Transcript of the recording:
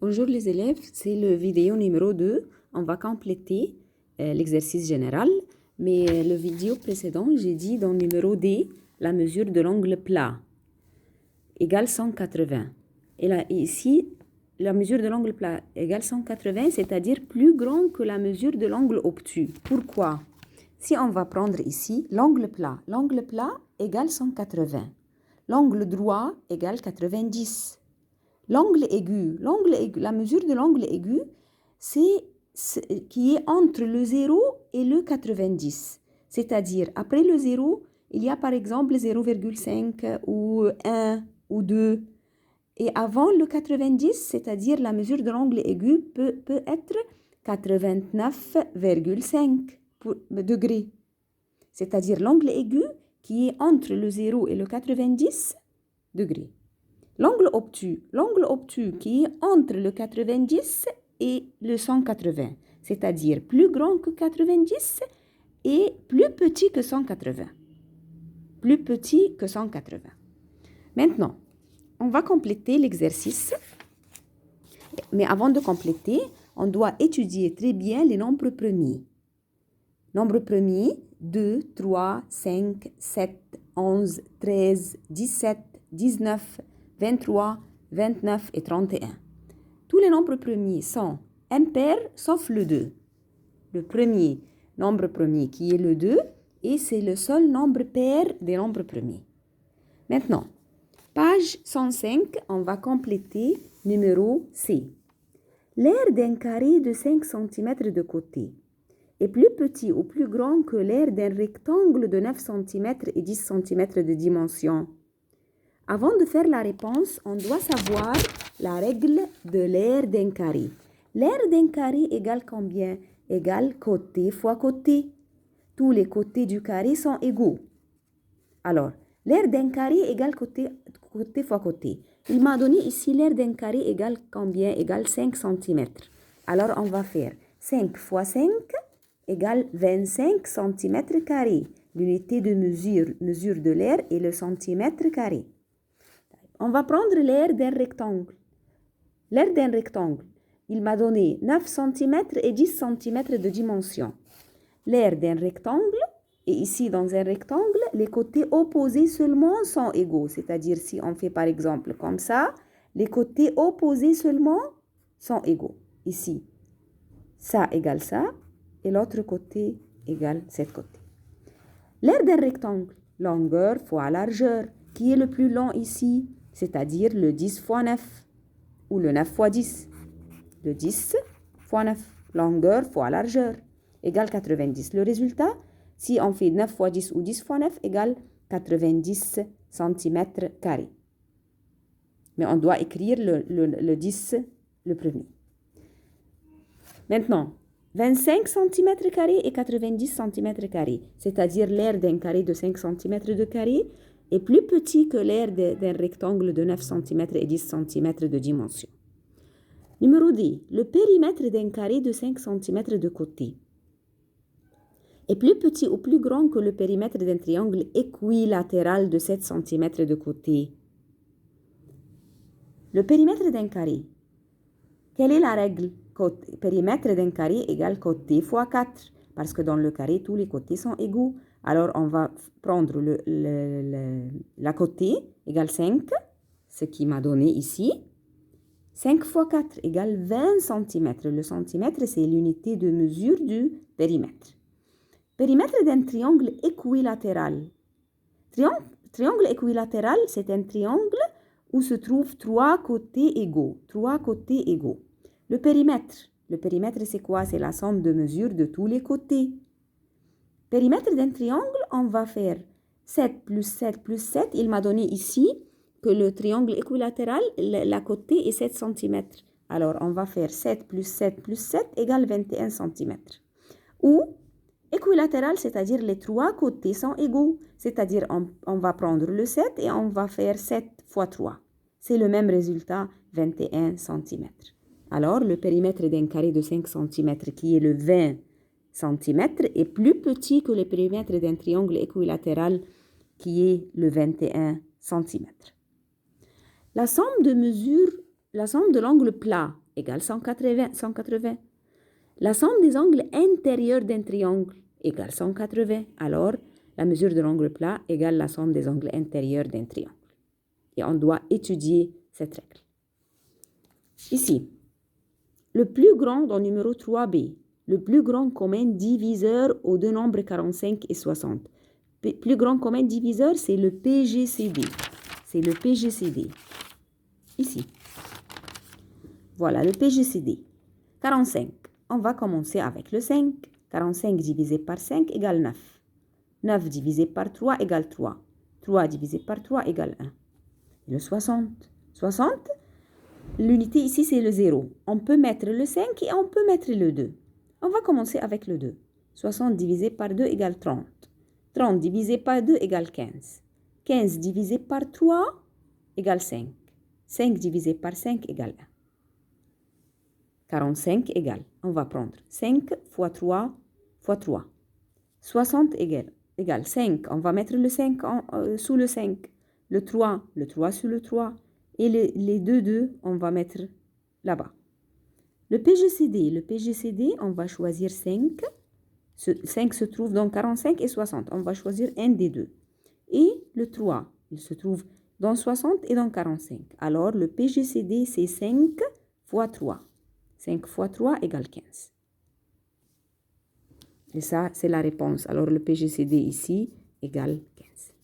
Bonjour les élèves, c'est le vidéo numéro 2. On va compléter l'exercice général. Mais le vidéo précédent, j'ai dit dans numéro D, la mesure de l'angle plat égale 180. Et là, ici, la mesure de l'angle plat égale 180, c'est-à-dire plus grand que la mesure de l'angle obtus. Pourquoi? Si on va prendre ici l'angle plat égale 180. L'angle droit égale 90. L'angle aigu, la mesure de l'angle aigu, c'est qui est entre le 0 et le 90. C'est-à-dire, après le 0, il y a par exemple 0,5 ou 1 ou 2. Et avant le 90, c'est-à-dire la mesure de l'angle aigu peut être 89,5 degrés. C'est-à-dire l'angle aigu qui est entre le 0 et le 90 degrés. L'angle obtus qui est entre le 90 et le 180, c'est-à-dire plus grand que 90 et plus petit que 180. Plus petit que 180. Maintenant, on va compléter l'exercice. Mais avant de compléter, on doit étudier très bien les nombres premiers. Nombres premiers, 2, 3, 5, 7, 11, 13, 17, 19, 23, 29 et 31. Tous les nombres premiers sont impairs sauf le 2. Le premier nombre premier qui est le 2 et c'est le seul nombre pair des nombres premiers. Maintenant, page 105, on va compléter numéro C. L'aire d'un carré de 5 cm de côté est plus petit ou plus grand que l'aire d'un rectangle de 9 cm et 10 cm de dimension. Avant de faire la réponse, on doit savoir la règle de l'aire d'un carré. L'aire d'un carré égale combien? Égale côté fois côté. Tous les côtés du carré sont égaux. Alors, l'aire d'un carré égale côté fois côté. Il m'a donné ici l'aire d'un carré égale combien? Égale 5 cm. Alors, on va faire 5 fois 5 égale 25 cm carrés. L'unité de mesure de l'aire est le centimètre carré. On va prendre l'aire d'un rectangle. L'aire d'un rectangle, il m'a donné 9 cm et 10 cm de dimension. L'aire d'un rectangle, et ici dans un rectangle, les côtés opposés seulement sont égaux. C'est-à-dire si on fait par exemple comme ça, les côtés opposés seulement sont égaux. Ici, ça égale ça, et l'autre côté égale cet côté. L'aire d'un rectangle, longueur fois largeur, qui est le plus long ici? C'est-à-dire le 10 fois 9 ou le 9 fois 10. Le 10 fois 9, longueur fois largeur, égale 90. Le résultat, si on fait 9 fois 10 ou 10 fois 9, égale 90 cm carrés. Mais on doit écrire le 10, le premier. Maintenant, 25 cm carrés et 90 cm carrés, c'est-à-dire l'aire d'un carré de 5 cm de carré, est plus petit que l'aire d'un rectangle de 9 cm et 10 cm de dimension. Numéro D. Le périmètre d'un carré de 5 cm de côté est plus petit ou plus grand que le périmètre d'un triangle équilatéral de 7 cm de côté. Le périmètre d'un carré. Quelle est la règle? Périmètre d'un carré égale côté fois 4. Parce que dans le carré, tous les côtés sont égaux. Alors, on va prendre la côté égale 5, ce qui m'a donné ici. 5 fois 4 égale 20 cm. Le centimètre, c'est l'unité de mesure du périmètre. Périmètre d'un triangle équilatéral. Triangle équilatéral, c'est un triangle où se trouvent 3 côtés égaux. 3 côtés égaux. Le périmètre, c'est quoi? C'est la somme de mesures de tous les côtés. Périmètre d'un triangle, on va faire 7 plus 7 plus 7. Il m'a donné ici que le triangle équilatéral, la côté est 7 cm. Alors, on va faire 7 plus 7 plus 7 égale 21 cm. Ou équilatéral, c'est-à-dire les 3 côtés sont égaux. C'est-à-dire, on va prendre le 7 et on va faire 7 fois 3. C'est le même résultat, 21 cm. Alors, le périmètre d'un carré de 5 cm qui est le 20 cm est plus petit que le périmètre d'un triangle équilatéral qui est le 21 cm. La somme de mesures la somme de l'angle plat égale 180, 180. La somme des angles intérieurs d'un triangle égale 180. Alors, la mesure de l'angle plat égale la somme des angles intérieurs d'un triangle. Et on doit étudier cette règle. Ici, le plus grand dans le numéro 3b, le plus grand commun diviseur aux deux nombres 45 et 60. Plus grand commun diviseur, c'est le PGCD. C'est le PGCD. Ici. Voilà le PGCD. 45. On va commencer avec le 5. 45 divisé par 5 égale 9. 9 divisé par 3 égale 3. 3 divisé par 3 égale 1. Et le 60. 60, l'unité ici, c'est le 0. On peut mettre le 5 et on peut mettre le 2. On va commencer avec le 2. 60 divisé par 2 égale 30. 30 divisé par 2 égale 15. 15 divisé par 3 égale 5. 5 divisé par 5 égale 1. 45 égale, on va prendre 5 fois 3 fois 3. 60 égale 5. On va mettre le 5 sous le 5. Le 3 sous le 3. Et les 2, on va mettre là-bas. Le PGCD, on va choisir 5. 5 se trouve dans 45 et 60. On va choisir un des deux. Et le 3, il se trouve dans 60 et dans 45. Alors, le PGCD, c'est 5 fois 3. 5 fois 3 égale 15. Et ça, c'est la réponse. Alors, le PGCD ici égale 15.